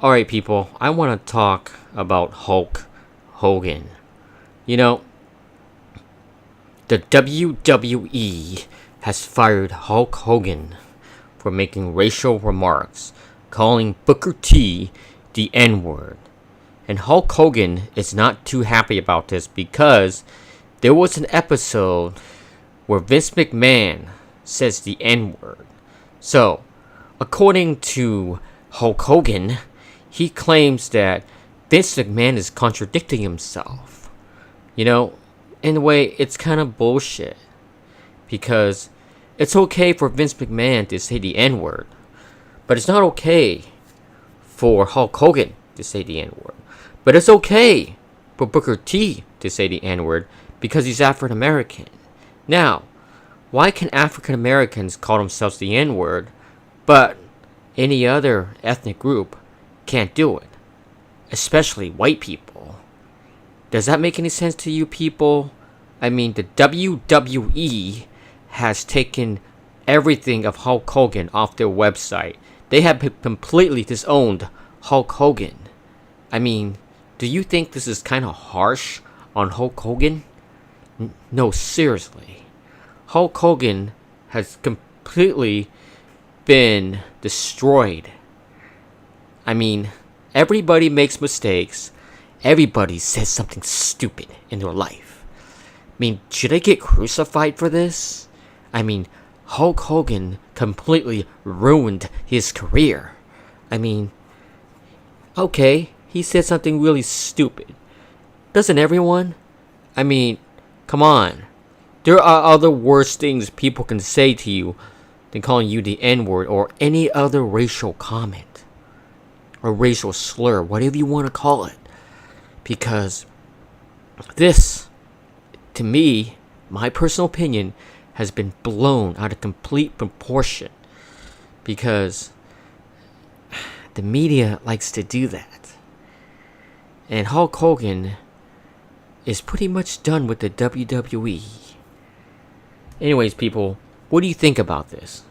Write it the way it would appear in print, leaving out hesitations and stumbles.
Alright, people, I want to talk about Hulk Hogan. You know, the WWE has fired Hulk Hogan for making racial remarks, calling Booker T the N-word. And Hulk Hogan is not too happy about this because there was an episode where Vince McMahon says the N-word. So, according to Hulk Hogan, he claims that Vince McMahon is contradicting himself. You know, in a way, it's kind of bullshit. Because it's okay for Vince McMahon to say the N-word, but it's not okay for Hulk Hogan to say the N-word. But it's okay for Booker T to say the N-word because he's African American. Now, why can African Americans call themselves the N-word, but any other ethnic group can't do it? Especially white people. Does that make any sense to you people? I mean, the WWE has taken everything of Hulk Hogan off their website. They have completely disowned Hulk Hogan. I mean, do you think this is kind of harsh on Hulk Hogan? No, seriously. Hulk Hogan has completely been destroyed. I mean, everybody makes mistakes. Everybody says something stupid in their life. I mean, should I get crucified for this? I mean, Hulk Hogan completely ruined his career. I mean, okay, he said something really stupid. Doesn't everyone? I mean, come on. There are other worse things people can say to you than calling you the N-word or any other racial comment. Or racial slur, whatever you want to call it. Because this, to me, my personal opinion, has been blown out of complete proportion. Because the media likes to do that. And Hulk Hogan is pretty much done with the WWE. Anyways, people, what do you think about this?